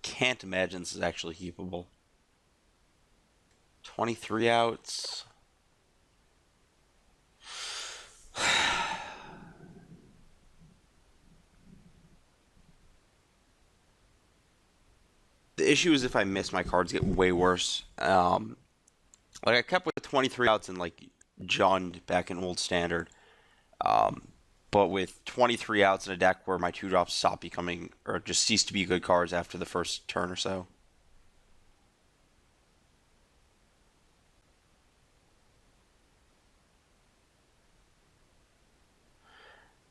can't imagine this is actually keepable. 23 outs. The issue is if I miss, my cards get way worse. Like I kept with 23 outs and like Jund back in old standard. Um, but with 23 outs in a deck where my two drops stop becoming or just cease to be good cards after the first turn or so.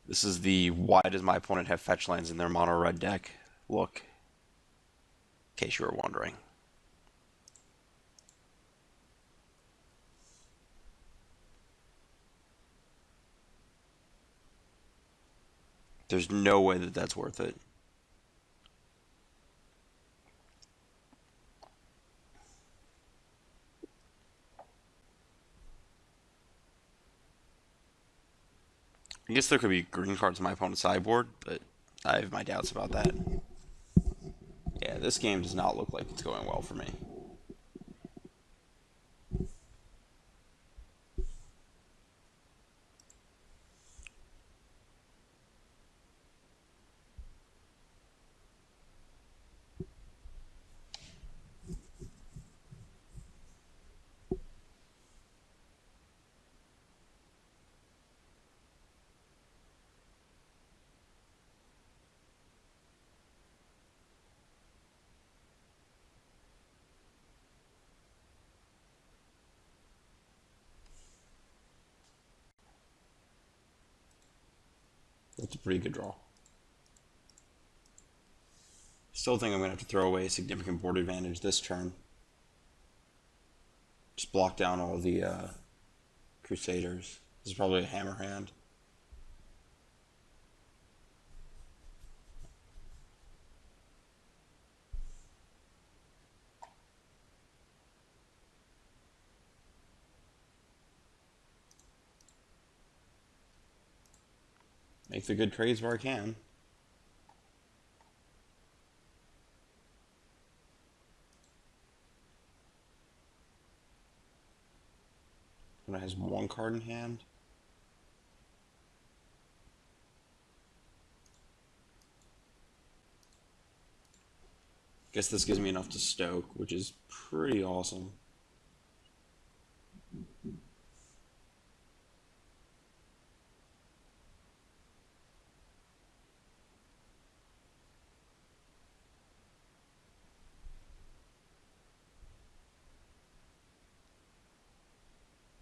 This is the why does my opponent have fetch lands in their mono red deck look, in case you were wondering. There's no way that that's worth it. I guess there could be green cards in my opponent's sideboard, but I have my doubts about that. Yeah, this game does not look like it's going well for me. That's a pretty good draw. Still think I'm going to have to throw away a significant board advantage this turn. Just block down all the Crusaders. This is probably a hammer hand. Make the good trades where I can. When it has one card in hand. Guess this gives me enough to stoke, which is pretty awesome.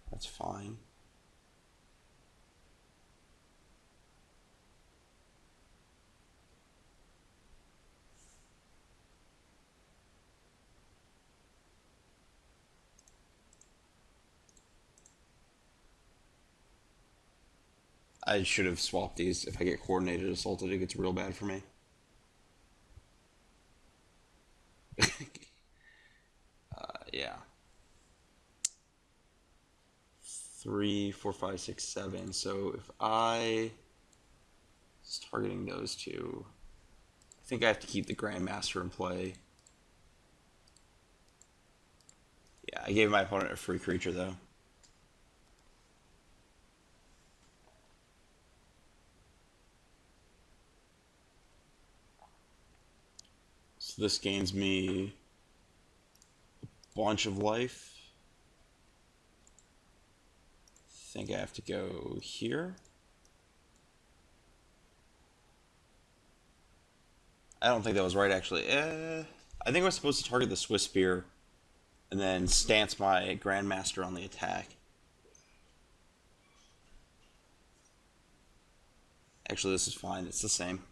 That's fine. I should have swapped these. If I get coordinated assaulted, it gets real bad for me. Yeah. 3, 4, 5, 6, 7. So if I was targeting those two, I think I have to keep the Grandmaster in play. Yeah, I gave my opponent a free creature though. So this gains me a bunch of life. I think I have to go here. I don't think that was right actually. I think I was supposed to target the Swiss Spear and then stance my Grandmaster on the attack. Actually, this is fine. It's the same.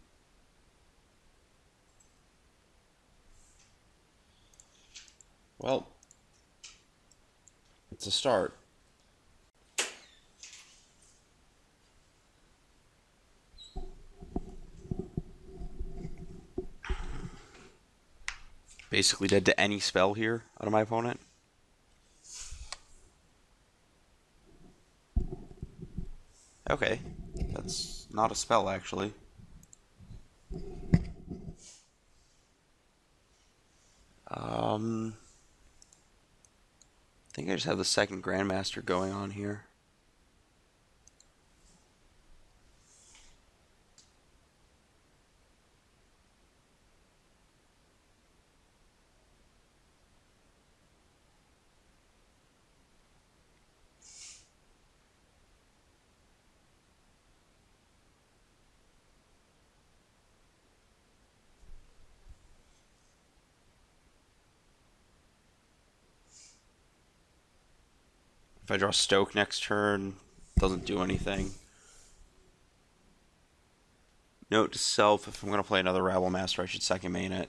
Well, it's a start. Basically dead to any spell here out of my opponent. Okay, that's not a spell actually. think I just have the second Grandmaster going on here. If I draw Stoke next turn, doesn't do anything. Note to self, if I'm going to play another Rabble Master, I should second main it.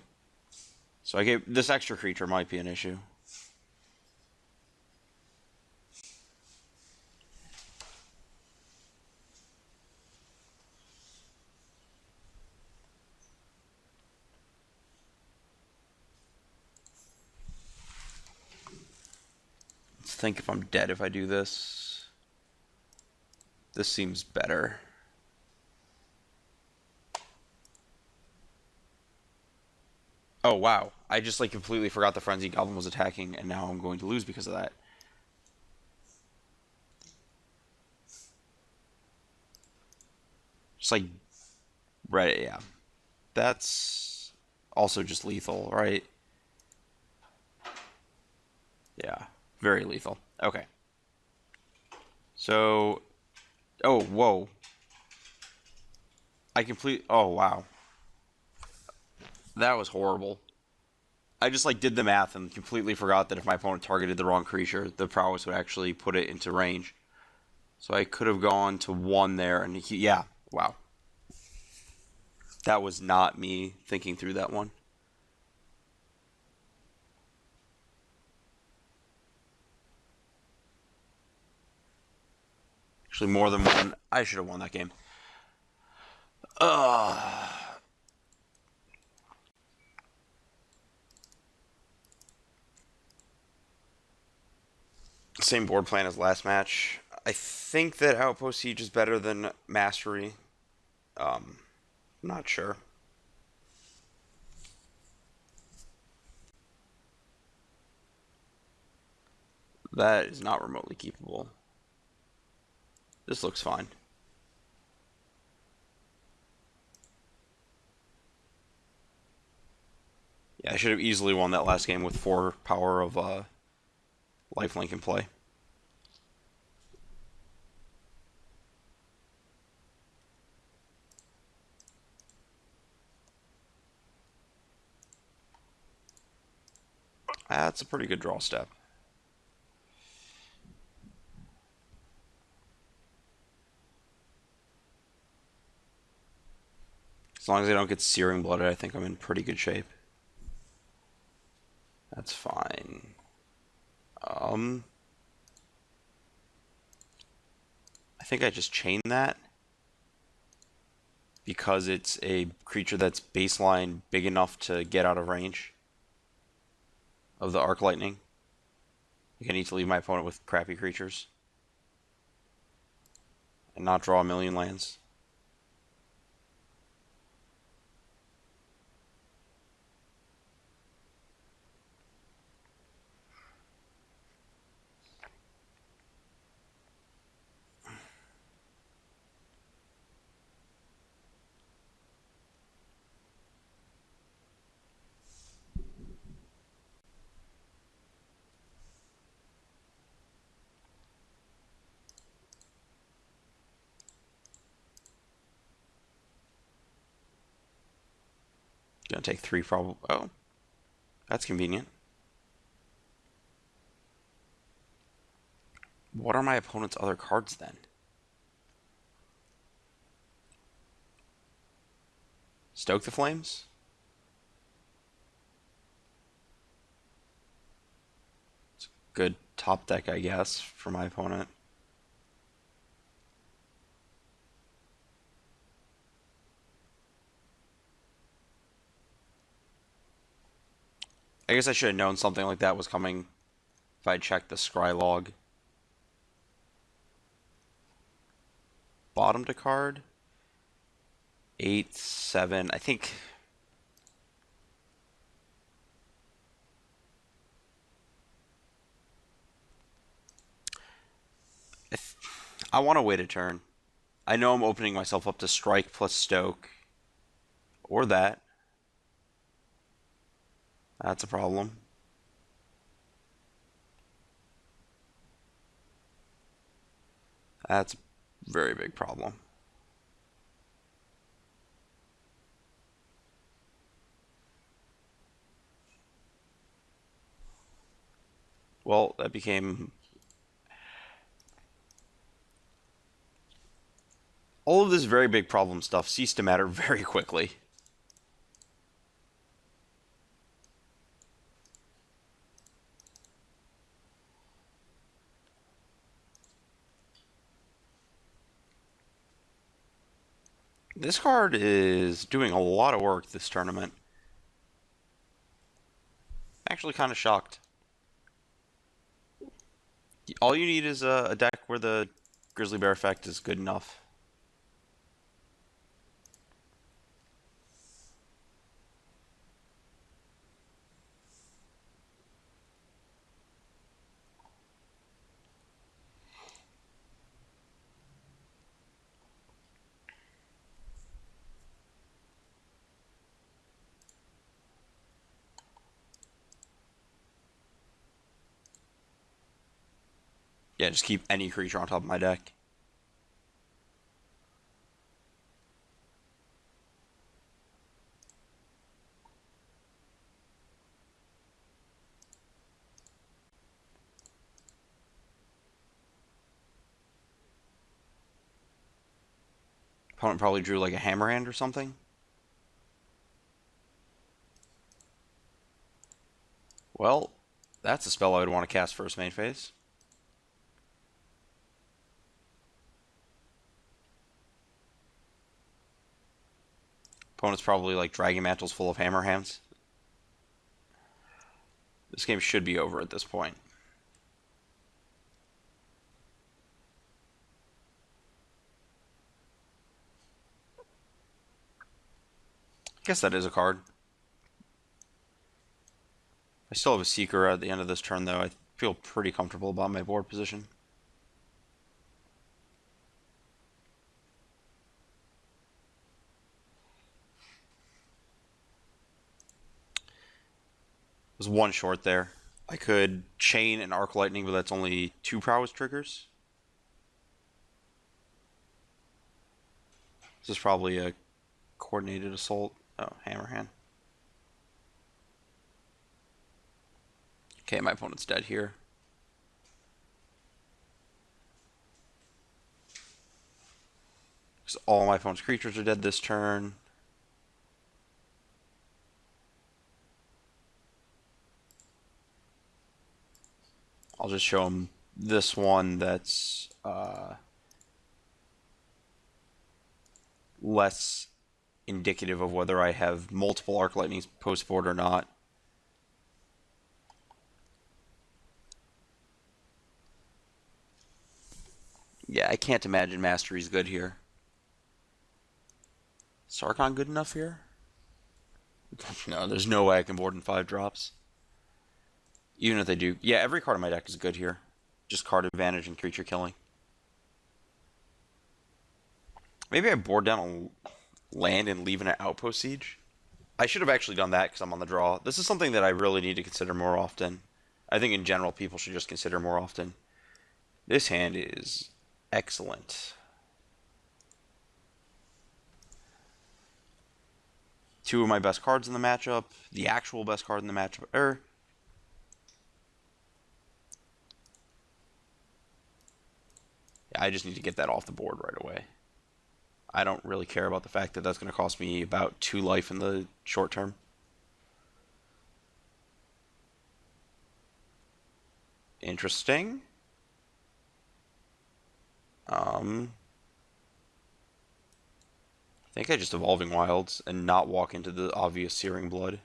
So I gave this extra creature might be an issue. Let's think if I'm dead if I do this. This seems better. Oh, wow. I just like completely forgot the Frenzy Goblin was attacking, and now I'm going to lose because of that. Just like, right, yeah. That's also just lethal, right? Yeah, very lethal. Okay. So, oh, whoa. Oh, wow. That was horrible. I just like did the math and completely forgot that if my opponent targeted the wrong creature, the prowess would actually put it into range. So I could have gone to 1 there, and yeah, wow. That was not me thinking through that one. Actually, more than one. I should have won that game. Same board plan as last match. I think that Outpost Siege is better than Mastery. I'm not sure. That is not remotely keepable. This looks fine. Yeah, I should have easily won that last game with 4 power of lifelink in play. That's a pretty good draw step. As long as I don't get Searing Blooded, I think I'm in pretty good shape. That's fine. I think I just chain that because it's a creature that's baseline big enough to get out of range of the Arc Lightning. I need to leave my opponent with crappy creatures and not draw a million lands. Gonna take 3 probably. Oh, that's convenient. What are my opponent's other cards then? Stoke the Flames? It's a good top deck, I guess, for my opponent. I guess I should have known something like that was coming if I checked the scry log. Bottom to card. 8, 7. I think. I want to wait a turn. I know I'm opening myself up to strike plus stoke. Or that. That's a problem. That's a very big problem. Well, that became... All of this very big problem stuff ceased to matter very quickly. This card is doing a lot of work this tournament. Actually kind of shocked. All you need is a deck where the Grizzly Bear effect is good enough. Yeah, just keep any creature on top of my deck. Opponent probably drew like a hammer hand or something. Well, that's a spell I would want to cast first main phase. Opponent's probably like Dragon Mantles full of hammer hands. This game should be over at this point. I guess that is a card. I still have a Seeker at the end of this turn, though. I feel pretty comfortable about my board position. There's one short there. I could chain an Arc Lightning, but that's only 2 prowess triggers. This is probably a coordinated assault. Oh, Hammerhand. Okay, my opponent's dead here. So all my opponent's creatures are dead this turn. I'll just show him this one that's less indicative of whether I have multiple Arc Lightnings post board or not. Yeah, I can't imagine Mastery's good here. Sarkhan good enough here? No, there's no way I can board in 5 drops. Even if they do. Yeah, every card in my deck is good here. Just card advantage and creature killing. Maybe I board down a land and leave in an outpost siege. I should have actually done that because I'm on the draw. This is something that I really need to consider more often. I think in general people should just consider more often. This hand is excellent. Two of my best cards in the matchup. The actual best card in the matchup. I just need to get that off the board right away. I don't really care about the fact that that's going to cost me about 2 life in the short term. Interesting. I think I just Evolving Wilds and not walk into the obvious Searing Blood.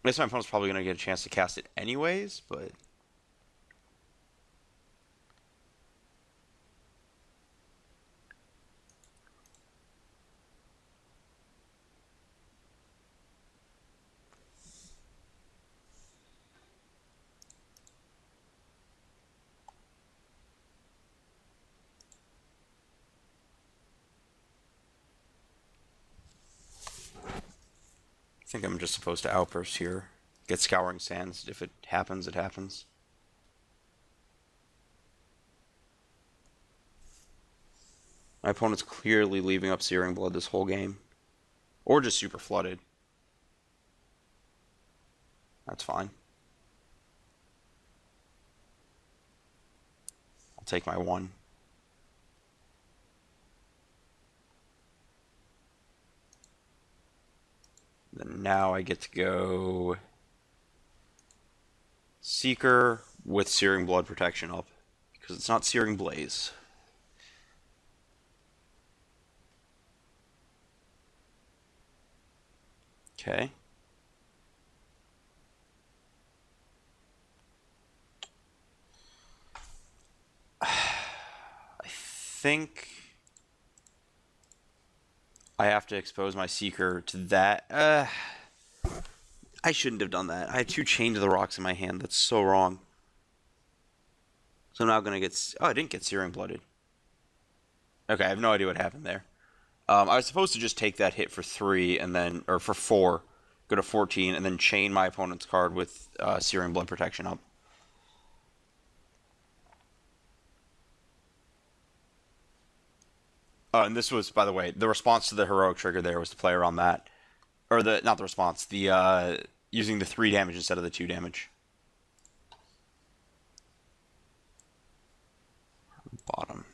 I guess my opponent's probably going to get a chance to cast it anyways, but... I think I'm just supposed to outburst here. Get Scouring Sands. If it happens, it happens. My opponent's clearly leaving up Searing Blood this whole game. Or just super flooded. That's fine. I'll take my 1. Then now I get to go Seeker with Searing Blood protection up. Because it's not Searing Blaze. Okay. I think I have to expose my Seeker to that. I shouldn't have done that. I have 2 Chain to the Rocks in my hand. That's so wrong. So I'm now going to get... Oh, I didn't get Searing Blooded. Okay, I have no idea what happened there. I was supposed to just take that hit for 3 and then... Or for 4. Go to 14 and then chain my opponent's card with Searing Blood protection up. And this was, by the way, the response to the heroic trigger there was to play around that. Or not the response, the using the 3 damage instead of the 2 damage. Bottom.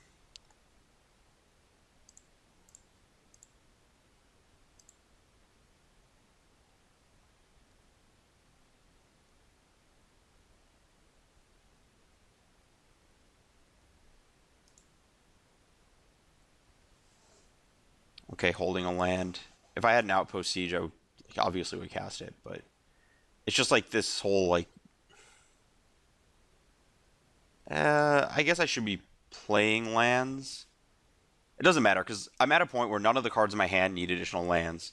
Okay, holding a land. If I had an Outpost Siege, I would, obviously would cast it, but it's just like this whole, like... I guess I should be playing lands. It doesn't matter, because I'm at a point where none of the cards in my hand need additional lands.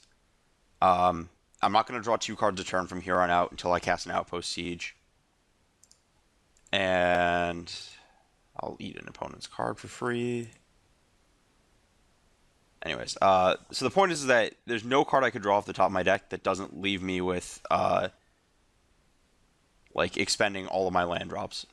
I'm not going to draw 2 cards a turn from here on out until I cast an Outpost Siege. And I'll eat an opponent's card for free. Anyways, so the point is that there's no card I could draw off the top of my deck that doesn't leave me with, like, expending all of my land drops.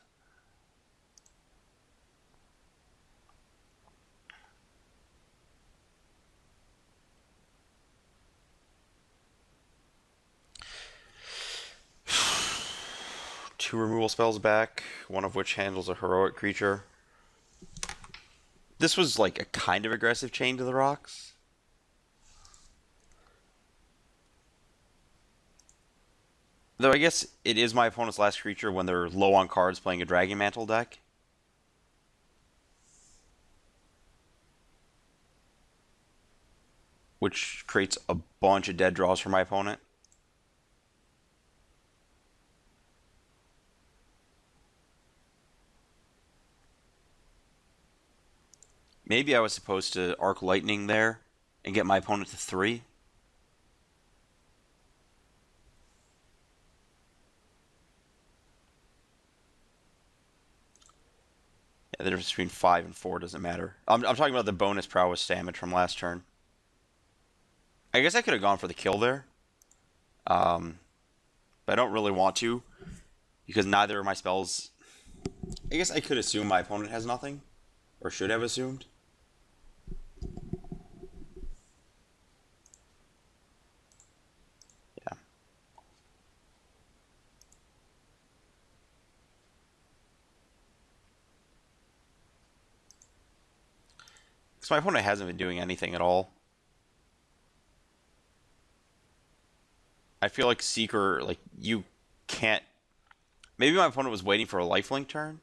Two removal spells back, one of which handles a heroic creature. This was like a kind of aggressive chain to the rocks. Though I guess it is my opponent's last creature when they're low on cards playing a Dragon Mantle deck. Which creates a bunch of dead draws for my opponent. Maybe I was supposed to Arc Lightning there and get my opponent to 3. Yeah, the difference between 5 and 4 doesn't matter. I'm talking about the bonus prowess damage from last turn. I guess I could have gone for the kill there. But I don't really want to, because neither of my spells... I guess I could assume my opponent has nothing, or should have assumed. Yeah. Because my opponent hasn't been doing anything at all. I feel like Seeker, like, you can't... Maybe my opponent was waiting for a lifelink turn.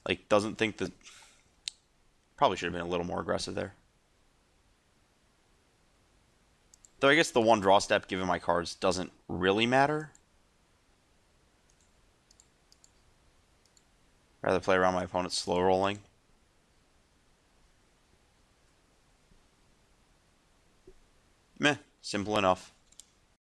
Like, doesn't think that... Probably should have been a little more aggressive there. Though I guess the 1 draw step, given my cards, doesn't really matter. Rather play around my opponent's slow rolling. Meh, simple enough.